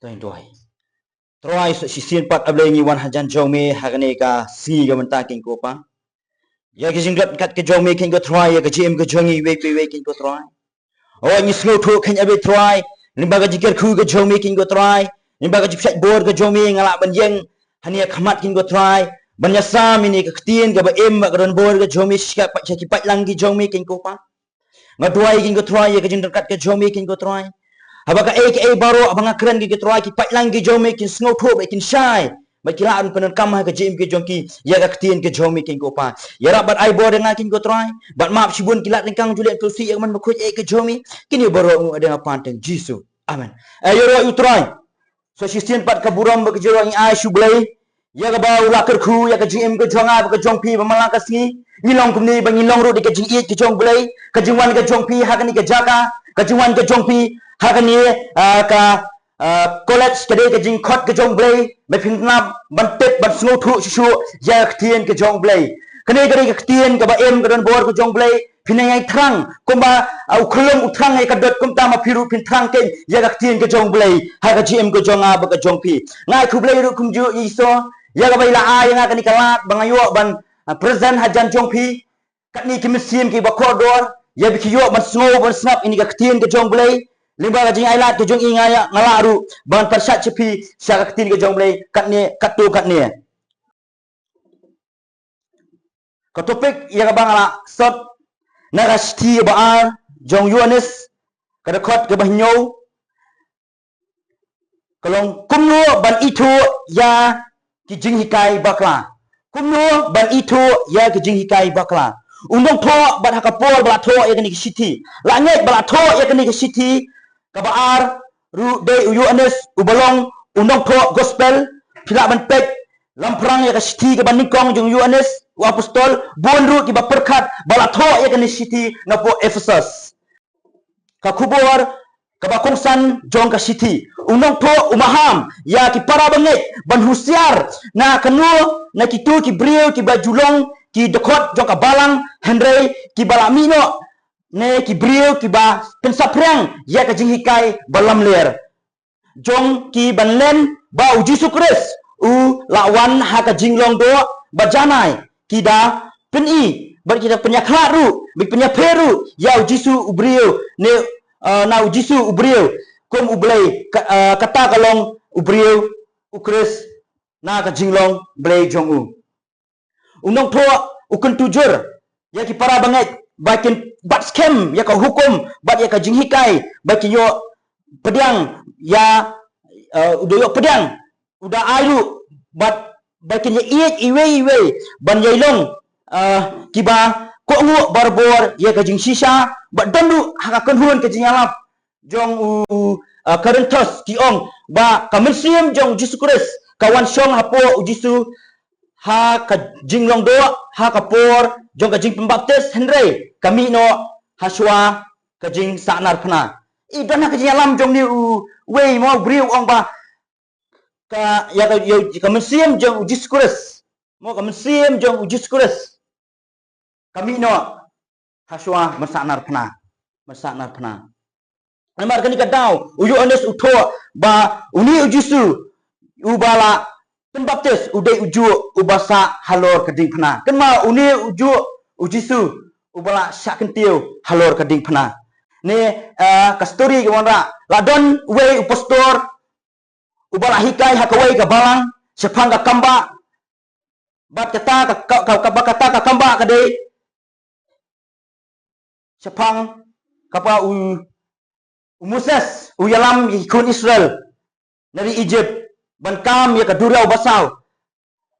toin doi troi so sisien pat ablengi wan hajan jome hagane ka si ga menta king ko pa ya ki jingrat kat ke jome king ko troi ya ke jim ke jongi we king ko troi oh ni slow to kan abe troi limba ga jikir khu ga jome king ko troi limba ga jipsat bor ga jome ngala ban yeng hania khamat king ko troi banya sam ini ke ktien ga ba em ga ron bor ga jome shika pa ki pat langi jome king ko pa ngadwai king ko troi ya ke jingrat kat ke jome king ko troi Habaka aka baro abang keren ki troy ki patlang ki jome ki snow to be kin shy ba ki laan penan kamah ka jim ki jonki ya ka ktien ki jome kin ko pa ya rabat ai bor dengan kin ko troy bat map sibun ki lat lingkang juliet tu si yang man bakoj aka jome kini baro ada panteng jisu amen ayo ro utroy so sistien pat ka buram ba ki jero ni ai shublai ya ka ba ula kerku ya ka jim ki jonga ba ka jongpi ba malang ka si ngilong kumni ba ngilong ro di ka jing ki jong blai ka jingwan ka jongpi hakani ka jaka ka jingwan ka jongpi Hakani ka college kade ke jing khot ke jong blai me phingna ban tep ban snow thu shu ya ktien ke jong blai kane kade ke ktien ka ba em ka don bor ke jong blai phinai thrang komba au khulum utrang ai ka dot kumta ma phiru phin thrang ke ya ktien ke jong blai ha ka gm ke jong a ba ka jong phi ngai khu blai ru kum ju iso ya ka bai la a ya ka ni kalat bangayo ban present hajan jong phi katni ki misim ki ba khodor ya bi ki yo ban snow ban snap ini ka ktien ke jong blai limba ka jing ailat ke jong ingaya ngalaru ban persat cepi syak ketin ke jong blai katne katu katne ka topik ya ka bangala sot narasti baal jong yuanis ka dekot ke bahnyo kalong kumno ban itu ya ki jing hikai bakla kumno ban itu ya ki jing hikai bakla undong tho ban hakapol bala tho ya kini ki city langit bala tho ya kini ki city kabar ru de UNS ubalong undong tho gospel phila ban pek lamprang ya ka city ka ban nikong jong UNS u apostol bon ru ki ba perkhat bala tho ya ka ni city na po Ephesus ka khubor ka ba kongsan jong ka city undong tho umaham ya ki para banget ban husiar na kanu na kitu ki brio ki ba julong ki dekot jong ka balang Henry ki balamino ne ki brio ki ba pensaprang ya ka jing hikai balam ler jong ki banlen ba u Jisu Kris u lawan ha ka jinglong do ba janai ki da peni bar kita penya kharu bi penya peru ya u Jisu u brio ne na u Jisu u brio kom u blai kata kalong u brio u Kris na ka jinglong blai jong u unong tho u kun tujur ya ki para banget bakin bat scam ya ka hukum bat ya ka jing hikai bakin yo pedang ya udah pedang udah ayu bat bakin ya iwe ban yailong kiba ko ngu barbor ya ka jing sisa bat dandu ha ka hun ka jing alap jong u Korintus ki ong ba kamensiam jong Jisu Kris kawan song hapo u Jisu ha ka jinglong do ha ka por jong ka jing pembaptis Henry kami no haswa ka jing sanar phna I dana ka jing alam jong ni u wei mo briu ong ba ka ya ka mensiam jong Jesus Christ mo ka mensiam jong Jesus Christ kami no haswa masanar phna Namar kani ka daw u Yohanes u tho ba uni u Jisu u bala pembaptis u dei uju u basa halor ka ding phna kenma uni uju u Jisu ubala syakentiu halor kading phna ne ka story ke wanra ladon we pastor ubala hikai hakawai ka balang sepang ka kamba bat kata ka kamba ka de sepang kapa u Moses u yalam ikun Israel dari Egypt ban kam ya ka durau basau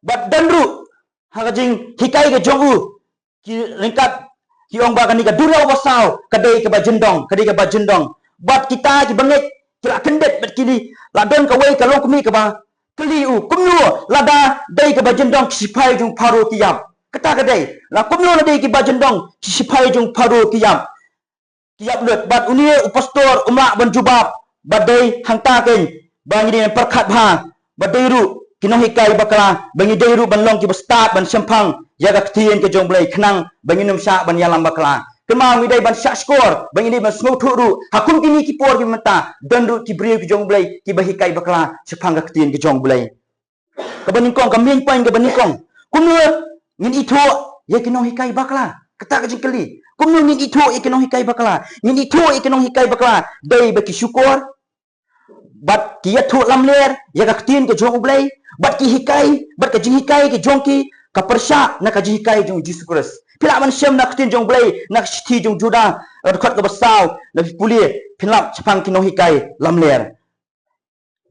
bat danru hakajing hikai ka jongu ki ringkat ki ong ba kani ka durau basau kadai ka bajendong bat kita ki bangit kira kendet bat kini ladon ka wei ka long kumi ka ba keli u kumnu lada dai ka bajendong sipai jung paru kiyam kata kadai la kumnu la dai ki bajendong sipai jung paru kiyam lut bat unie u pastor umla ban jubab bat dai hangta ken bangi ni perkhat bha bat dai ru kinong hikai bakala bangi dai ru ban long ki ba start ban sempang ya ka tien ke jong blai khnang bangi num sa ban yalam bakla kemau ngidai ban syak skor ban ini ban snow ru hakum kini ki por ki mata dan ru ki brio ki jong blai ki bahikai bakla sepang ka tin ki jong blai ka ban kong ka min poin ka ban kong kumnu ngin itu ye ki no hikai bakla kata ka jingkeli kumnu ngin itu ye ki no hikai bakla ngin itu ye ki no hikai bakla dai ba ki syukur bat ki yathu lam ler ya ka tin ke jong blai bat ki hikai bat ka jing hikai ke jong ki ka persya na ka jing hikai jong Jesus Christ pila man syam nak tin jong blai nak sthi jong juda khot ka basaw na puli philap chapang ki no hikai lam ler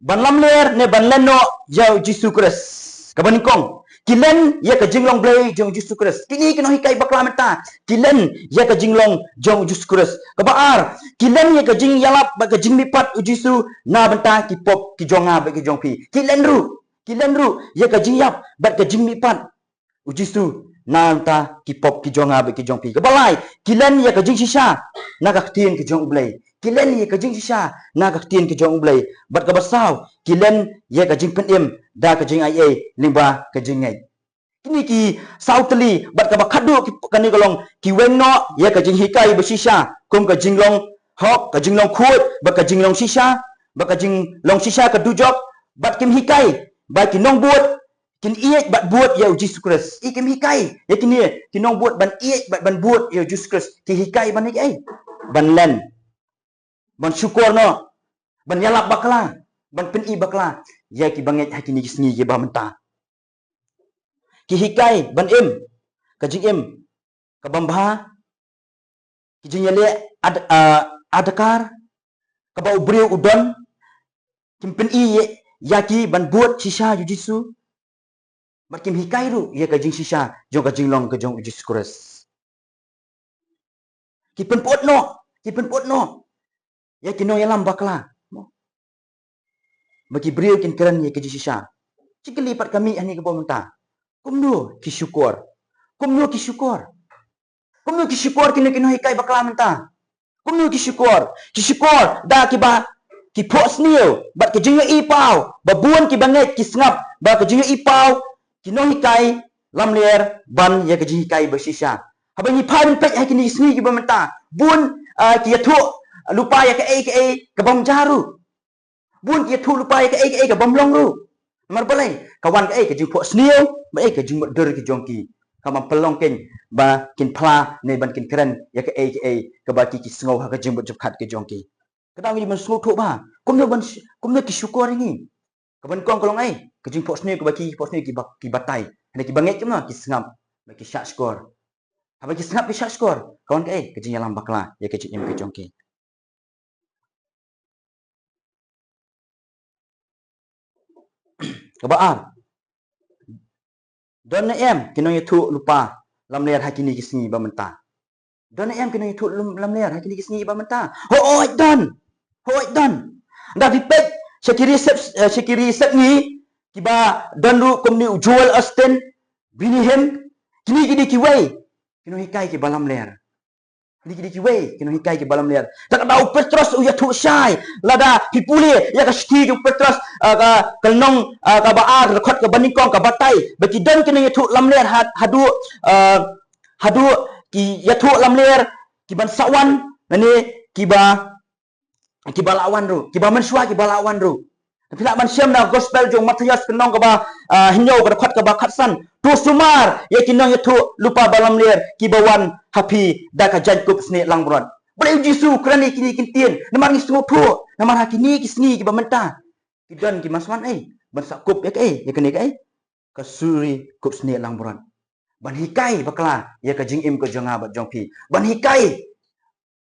ban lam ler ne ban leno ya Jesus Christ ka ban kong kilen ya ka jinglong blai jong Jesus Christ kini ki no hikai bakla mata kilen ya ka jinglong jong Jesus Christ ka baar kilen ya ka jing yalap ba ka jing lipat ujisu na benta ki pop ki jonga ba ki jong pi kilen ru ya ka jing yap ba ka jing lipat ujisu na benta ki pop ki jonga ba ki jong pi ka balai kilen ya ka jing shisha na ka tin ki jong blai kilen ya ka jing shisha na ka tin ki jong blai bat ka basaw kilen ya ka jing penim da ka jing ai limba ka jing ngai kini ki sautli bat ka bakhadu ki kani kolong ki wenno ya ka jing hikai ba shisha kum ka jinglong hok ka jinglong khut ba ka jinglong shisha ba ka jinglong shisha ka dujok bat kim hikai ba ki nong buat kin iet bat buat ya Jesus Christ kim hikai ya kini ki nong buat ban iet bat ban buat ya Jesus Christ ki hikai ban ai ban len ban syukur no ban yalap bakla ban peni bakla ya ki banget hakini ki sngi ki ba menta ki hikai ban im ka jing im ka bamba ki jing yale adakar ka ba ubriu udon kimpen i ya ki ban buat shisha jisu bat kim hikai ru ya ka jing shisha jong ka jing long ka jong Jesus Christ ki pen pot no ya ki no yalam bakla bagi beriu kin keren ya ka jing shisha cikeli pat kami ani ka ba menta kumnu ki syukur kini kino hikai bakla menta kumnu ki syukur da ki ba ki po snil bat ki jinga i pau ba buan ki banget ki sngap ba ki jinga i pau ki no hikai lam ler ban ya ki hikai ba shisha haba ni phan pek ha kini sni ki ba menta bun ki yathu lupa ya ka bam jaru bun ki yathu lupa ya ka bam long ru mar balai kawan ka jing po snil ba ka jing dur ki jongki kama pelong ken ba kin pla ne ban kin keren ya ka ka ba ki sngo ha ka jing bot khat ki jongki kada ngi man slo tho ba kumno ki syukur ni ka ban kong kolong ai ka jing po snil ka ba ki po snil ki batai ne ki banget kimna ki sngam ba ki syak skor ha ba ki sngap ki syak skor kawan ka jing yalam bakla ya ka jing ki jongki ka ba don em kino yathu lupa lam ler hakini kisni ba menta don em kino yathu lam ler hakini kisni ba menta hoi don da pipet sekiri sep ni kiba don ru komni Joel Austin binihem kini ki wei kino hikai ki balam ler kini ki wei kino hikai ki balam ler tak dau Petrus yathu syai lada hipuli ya ka sti ju Petrus ka kalnong ka baar khot ka banikong ka batai baki don kini yathu lam ler hadu ki yathu lam ler ki ban sawan nani ki balawan ru ki ba mansua ki balawan ru pila man syam na gospel jong Matius kenong ka ba hinyo ka khot ka ba khatsan tu sumar ya kinong yathu lupa balam ler ki bawan happy da ka Jacob sne langbron boleh jisu kerani kini kintien namar ni sungu tho namar hakini ki sni ki ba menta ki don ki maswan ban sakup ya ya kene ka suri kup sne langbron ban hikai bakla ya ka jing im ko jonga ba jongpi ban hikai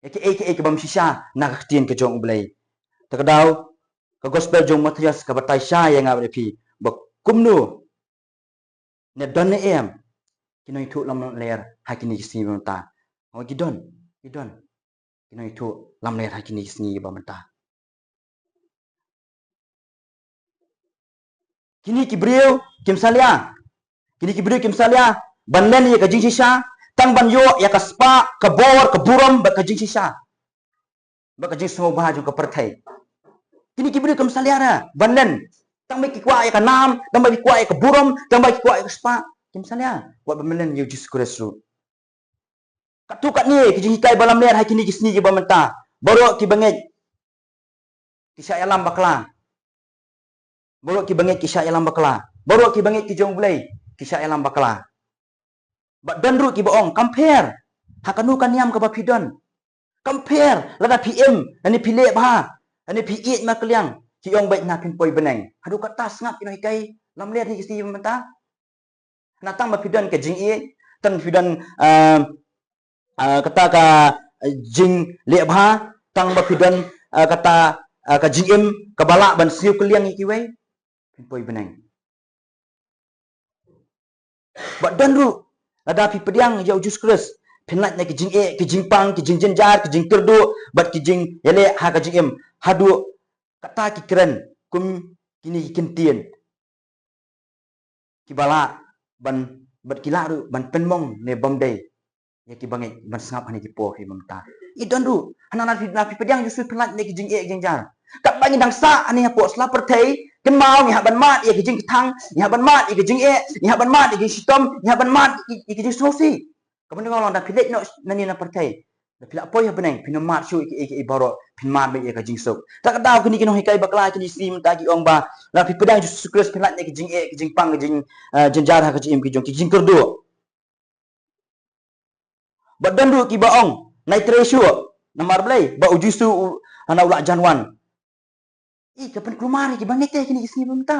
ya ki bam shisha na ka tien ke jong blai takadau ka gospel jong Matius ka batai sha ya ngab pi ba kumnu ne don ne em kinoi thu lam ler hakini ki sni ba menta o gidon kinoi thu lam ler hakini ki sni ba menta kini ki brio kim salia banlen ya ka jing shisha tang ban yo ya ka spa ka bor ka buram ba ka jing shisha ba ka jing so ba ju ka perthai kini ki brio kim salia ra banlen tang ba ki kwa ya ka nam tang ba ki kwa ya ka buram tang ba ki kwa ya ka spa kim salia wa banlen yo Jesus Christ ru Kat tu kat ni ki jing hikai balam ler hai kini kisni ki bamenta. Baru ki bangit kisah alam bakla. Baru ki bangit kisah alam bakla. Baru ki bangit ki jong bulai kisah alam bakla. Ba dan ru ki boong compare. Hakanu kan niam ka bapidon. Compare lada PM ani pile bah. Ani P8 ma keliang. Ki ong baik na pin poi beneng. Hadu kata ngap ki hikai lam ler ni kisni bamenta. Natang bapidon ke jing e tan pidon kata ka jing le bah tang bapidon kata ka jing im ka balak ban siu keliang iki wei pin poi beneng. Ba dan ru ada pi pediang jau jus keras penat na ki jing e ki jing pang ki jing jenjar ki jing terdu bat ki jing yele ha ka jing im hadu kata ki keren kum kini ki kentien ki bala ban bat ki laru ban penmong ne bomdai ya ki bangai ban sangap hani ki po ki mamta I don ru hana na pi pediang jusu penat ne ki jing e ki jing jar kat bangi dang sa ani ha po sla perthei ken mau ni ha ban mat ya ki jing thang ni ha ban mat ya ki jing e ni ha ban mat ya ki sitom ni ha ban mat ya ki jing sosi kapan ngolong da pilek no nani na perthei da pilak poi ha beneng pin mat su ki baro pin mat be ya ka jing sok tak daw kini kino hikai bakla kini si mta ki ong ba la pi pedang jusu kres penat ne ki jing e ki jing pang ki jing jenjar ha ka jing ki jong ki jing kerdu badan ru ki baong nai tresu namar blai ba ujusu ana ulak janwan kapan kumari ki bangete kini kisni bamta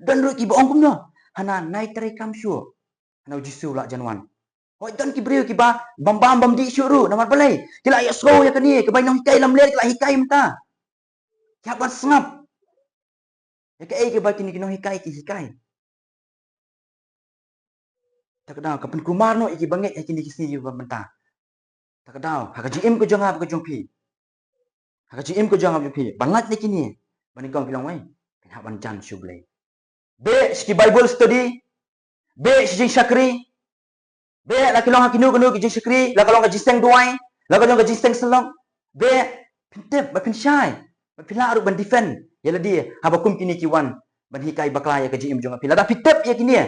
dan ru ki baong kumno hana nai tre kamsu ana ujusu ulak janwan hoi dan ki brio ki ba bam di syuru namar blai kila ya so ya kani ke bainong hikai lam ler kila hikai mta ya ban sngap ya ke ba kini kino hikai ki hikai takdang kapan kumar no iki banget kini kisni bamta takdang ha ka jim ko jong ha ka jong pi ha ka jim ko jong ha jong pi banlat ni kini bani kong kilang wai ha ban jan sublai be ski bible study be si sakri be la kilong ha kinu ki jing sakri la kalong ka jisteng duai la kalong ka jisteng selong be pintep ba pin syai ba pin la ban defend ya ladi ha ba kum kini ki wan ban hikai bakla ya ka jim jong pi la da pitep ya kini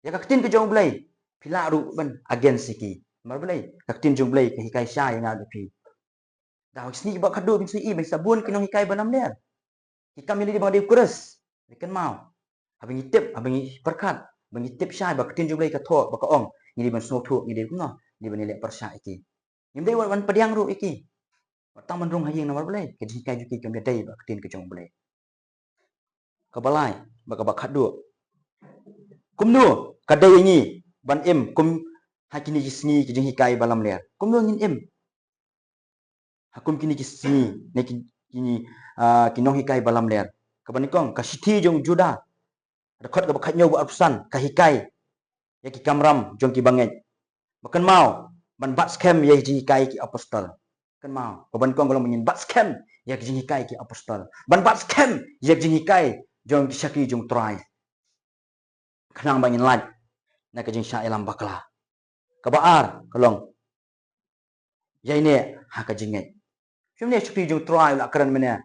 ya ka tin ke jong blai pila ru ban against siki mar blai ka tin jong blai ka hikai syai nga da pi da sni ba khadu bin si ba sabun kinong hikai banam ler hikam ini di bang di kuras ikan mau abang itip abang perkat abang itip syai ba tin jong blai ka tho ba ka ong ni ban so thu ni de kuno ni ban le persya iki ni dei wan pediang ru iki tang man rong hayeng namar blai ke hikai juki kam dei ba tin ke jong blai ka balai ba ka ba khadu kumnu kadai ini ban em kum hakini kisni ki jing hikai balam ler kum no ngin em hakum kini kisni ne kini kinong hikai balam ler kaban kong ka sithi jong juda rekhot ka bakhat nyob apsan ka hikai ya ki kamram jong ki banget bakan mau ban bat scam ya ji hikai ki apostol kan mau kaban kong golong menyin bat scam ya ki jing hikai ki apostol ban bat scam ya jing hikai jong ki syaki jong try kanang bangin laj na ka jing sya elam bakla kabaar kolong ya ini ha ka jinget chumne chupi jung try la karan mena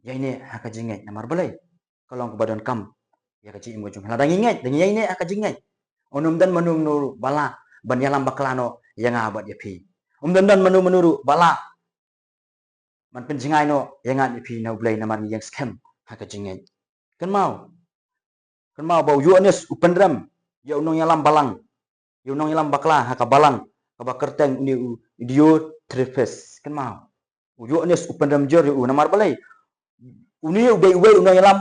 ya ini ha ka jinget namar balai kolong ke badan kam ya ka ji im jung la dang inget dang ya ini ha ka jinget onum dan manum nuru bala ban yalam baklano yang abat ya pi dan manum menuru bala man penjingai no yang ngat pi na blai namar yang scam ha ka jinget kan mau bau yuanes upendram ya unong yalam balang ya unong yalam bakla ha ka balang ka bakerteng uni video trefes kan mau yuanes upendram jor u namar balai uni ubei unong yalam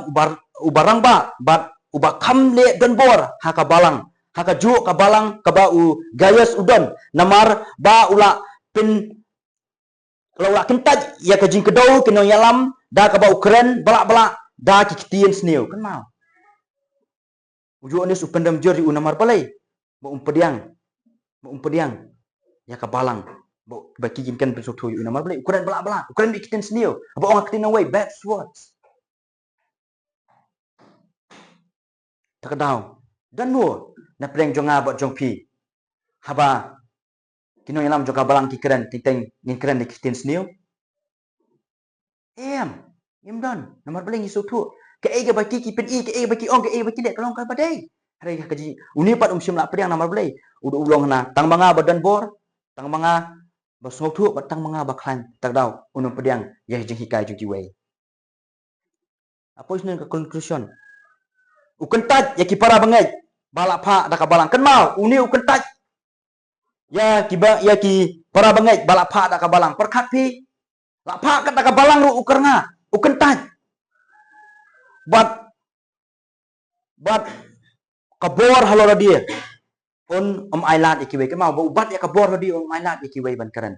ubarang ba bat ubakam le dan bor ha ka balang ha ka ju ka balang ka ba u gayas udon namar ba ula pin kalau ula kentaj ya ka jing kedau kinong yalam da ka ba ukren balak da ki kitien sneu kan mau yuanes upendram jor u namar balai ba umpediang ya ka balang bo baki jimkan besoto yu namar balai ukuran balak ukuran bi kiten sneu ba ong kitin away bad words takdau dan no na preng jonga ba jong pi haba kino yalam joka balang ki keren tinteng nin keren ni kitin sneu em dan namar balai isoto ke ega baki ki pen ke ega baki ong ke ega baki le kalong ka badai hari ka ji uni pat simla preng namar balai udu ulong na tang banga badan bor tang manga ba snok thu ba tang manga ba klan tak dau unum pediang ya jing hikai jung kiwei apa isnen ka conclusion ukentat ya ki para bangai balak pha da ka balang kan mau uni ukentat ya ki para bangai balak pha da ka balang perkhat pi la pha ka da ka balang ru ukarnga ukentat bat kabor halora dia on island ikiwei kan mau ubat ya kabor dia island ikiwei ban karan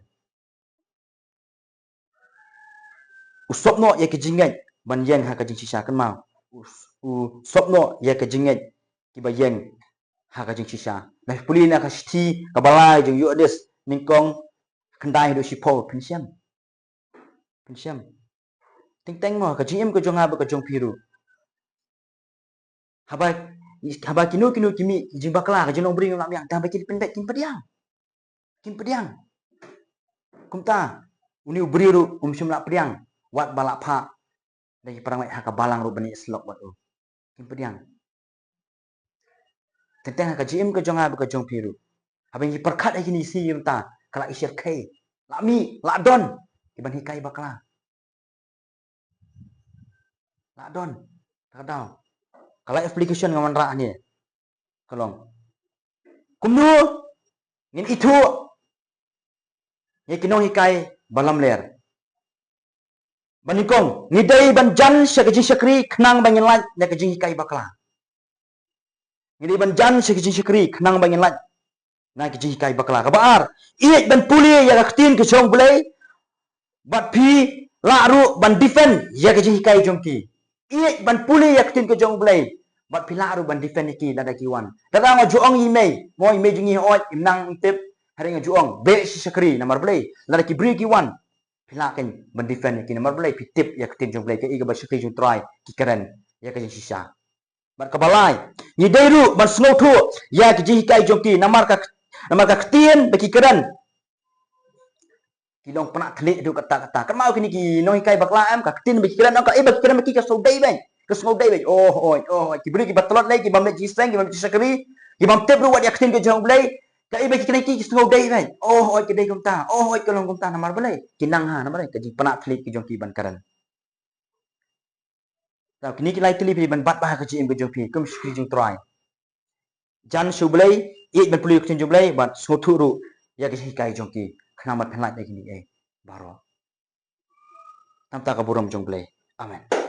usopno ya ki jingai ban yang ha ka jing sisa kan mau usopno ya ka jingai ki ba yang ha ka jing sisa na pulina ka sti ka balai jing yu des ningkong kendai do sipo pensiam ting teng mo ka jing em ko jonga ba ka jong piru haba kinu kimi jing bakla ka jing bring lam yang dah baki pendek kin pediang kumta uni ubriru sumla pediang wat balak pha dari perang ha ka balang ru bani slok wat kin pediang tentang ka jim ka jonga ba ka jong piru habang ki perkhat ai ni si yum ta kala isir kai lami la don iban hikai bakla la don kadau kala application ngaman ra ni kalong kumnu ngin itu ye kinong hikai balam ler banikong ngidai ban jan sakji sakri khnang bangin laj ya ka jing hikai bakla ngidai ban jan sakji sakri khnang bangin laj na ki jing hikai bakla ka baar iet ban puli ya ka tin ke chong bulai bat phi la ru ban defend ya ka jing hikai jongki iet ban puli ya ka tin ke chong bulai bat phi la ru ban defend ki dada ki wan dada ngo juong ime moi me jungi oi imnang tip hari ngo juong be si sakri namar bulai la ki bri ki wan pila kan ban defend ki namar bulai pitip ya ketin jong bulai ke iga ba sakri jong try ki keren ya ka jing sisa ban kabalai ni dairu ban snow thu ya ki jing hikai jong ki namar ka ketin baki keren ki dong pernah telik du kata-kata kan mau kini ki nong hikai bakla am ka ketin baki keren ka baki keren baki ka so dai bang ka snow dai bang oh ki beri ki batlot lagi ki bam ji strength ki bam sakri ki bam tip ru wat ya ketin ke jong bulai ka baki keren ki snow dai bang oh ki dai kumta oh ki long kumta namar bulai kinang ha namar ka jing pernah telik ki jong ki ban keren tau kini ki lai telik ban bat bah ka jing ke jong pi kum sakri jing try jan su bulai it ban puli ketin jong bulai bat so thu ru ya ki hikai jong ki khna mat phenlat ai kini baro tam ta ka buram jong bulai amen